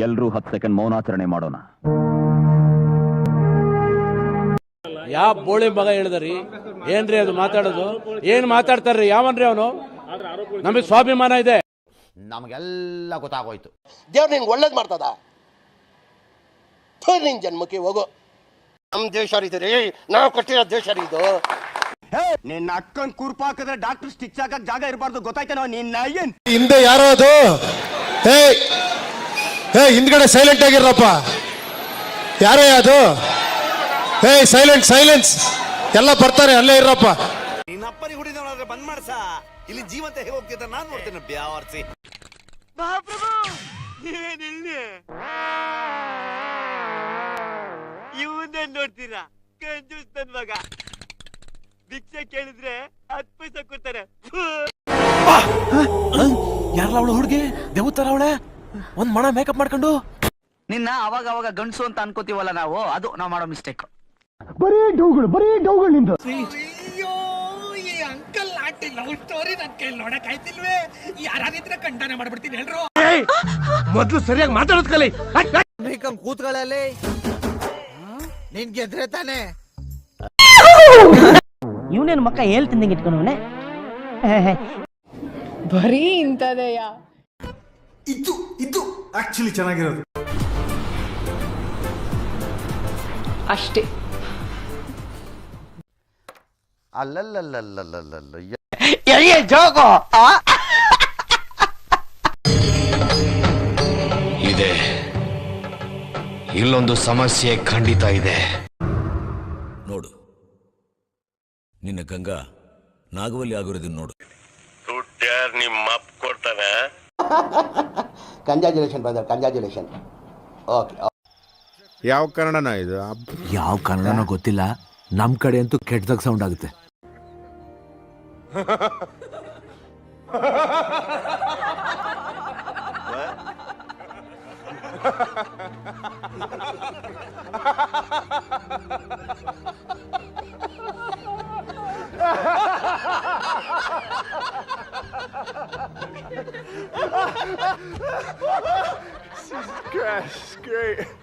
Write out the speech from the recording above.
ಎಲ್ರೂ 10 ಸೆಕೆಂಡ್ ಮೌನಾಚರಣೆ ಮಾಡೋಣ. ಯಾವ ಬೋಳಿ ಮಗ ಹೇಳಿದ್ರಿ? ಏನ್ರಿ ಅದು ಮಾತಾಡೋದು? ಏನ್ ಮಾತಾಡ್ತಾರ್ರಿ? ಯಾವನ್ರಿ ಅವನು? ನಮಗೆ ಸ್ವಾಭಿಮಾನ ಇದೆ. ನಮಗೆಲ್ಲ ಗೊತ್ತಾಗೋಯ್ತು. ದೇವ್ರು ನಿನ್ಗೆ ಒಳ್ಳೇದು ಮಾಡ್ತದ? ನಿನ್ ಜನ್ಮಕ್ಕೆ ಹೋಗೋ. ನಮ್ ದೇಶ ರೀ, ನಾವು ಕಟ್ಟಿರೋ ದೇಶ ಇದು. ನಿನ್ನ ಅಕ್ಕನ್ ಕುರ್ಪಾಕಿದ್ರೆ ಡಾಕ್ಟರ್ ಸ್ಟಿಚ್ ಹಾಕಕ್ ಜಾಗ ಇರಬಾರ್ದು, ಗೊತ್ತಾಯ್ತೇನೋ? ನಿನ್ನ ಹಿಂದೆ ಯಾರೋ ಅದು? ಹಿಂದ್ಗಡೆ ಸೈಲೆಂಟ್ ಆಗಿರಪ್ಪ. ಯಾರೇ ಅದು? ಸೈಲೆನ್ಸ್ ಎಲ್ಲ ಬರ್ತಾರೆ, ಅಲ್ಲೇ ಇರಪ್ಪ. ನಿನ್ನಪ್ಪನಿ ಹುಡಿದವನಾದ್ರೆ ಬಂದ್ ಮಾಡ್ಸ. ಇಲ್ಲಿ ಜೀವಂತ ಹೇಗೆ ಹೋಗ್ತಿದ್ದ ನಾನ್ ನೋಡ್ತೇನೆ. ಬ್ಯಾವರ್ಸಿ ಮಹಾಪ್ರಭು, ನೀವೇನ್ ಇಲ್ಲಿ ಇವನ್ನೇ ನೋಡ್ತೀರಾ? ಕಂಜೂಸ್ ನನ್ ಮಗ. ಭಿಕ್ಷೆ ಕೇಳಿದ್ರೆ 10 ಪೈಸೆ ಕೊಡ್ತಾರೆ. ಯಾರಲ್ಲ ಅವಳು ಹುಡುಗಿ? ದೇವತರ ಅವಳೆ, ಒಂದ್ ಮಣ ಮೇಕಪ್ ಮಾಡ್ಕೊಂಡು. ನಿನ್ನ ಅವಾಗ ಗಂಡಸು ಅಂತ ಅನ್ಕೋತೀವಲ್ಲ ನಾವು, ಅದು ನಾವು ಮಾಡೋ ಮಿಸ್ಟೇಕ್. ಬರೀ ಡೌಗಳು ನಿಂದು. ಅಯ್ಯೋ, ಈ ಅಂಕಲ್ ಆಂಟಿ ಲವ್ ಸ್ಟೋರಿ ನನ್ ಕೈಲಿ ನೋಡಕ್ ಆಯ್ತಿಲ್ವೇ? ಯಾರಿದ್ರೆ ಖಂಡನೆ ಮಾಡ್ಬಿಡ್ತೀನಿ ಹೇಳ್ರು. ಮೊದ್ಲು ಸರಿಯಾಗಿ ಮಾತಾಡೋದ್ ಕಲಿ. ಮೇಕಪ್ ಕೂತ್ಕೊಳ್ಳಲಿ, ನಿನ್ ಗೆದ್ರೆ ತಾನೆ. ಇವನೇನು ಮಕ್ಕ ಹೇಳ್ತಿದ್ದಂಗೆ ಇಟ್ಕೊಂಡವನೆ. ಬರೀ ಇಂಥದೆಯ. ಇದು ಆಕ್ಚುಲಿ ಚೆನ್ನಾಗಿರೋದು ಅಷ್ಟೇ. ಅಲ್ಲಲ್ಲಲ್ಲಲ್ಲಲ್ಲಲ್ಲ ಇದೆ. ಇಲ್ಲೊಂದು ಸಮಸ್ಯೆ ಖಂಡಿತ ಇದೆ. ನೋಡು, ನಿನ್ನ ಗಂಗಾ ನಾಗವಲ್ಲಿ ಆಗಿರೋದನ್ನ ನೋಡು. ದುಡ್ಡ್ಯಾರ್ ನಿಮ್ಮ ಅಪ್ಪ ಕೊಡ್ತಾನೆ. Congratulation brother, congratulation. ಓಕೆ. ಯಾವ ಕನ್ನಡನ ಇದು? ಯಾವ ಕನ್ನಡನೋ ಗೊತ್ತಿಲ್ಲ, ನಮ್ ಕಡೆ ಅಂತೂ ಕೆಟ್ಟದಾಗ ಸೌಂಡ್ ಆಗುತ್ತೆ. Great.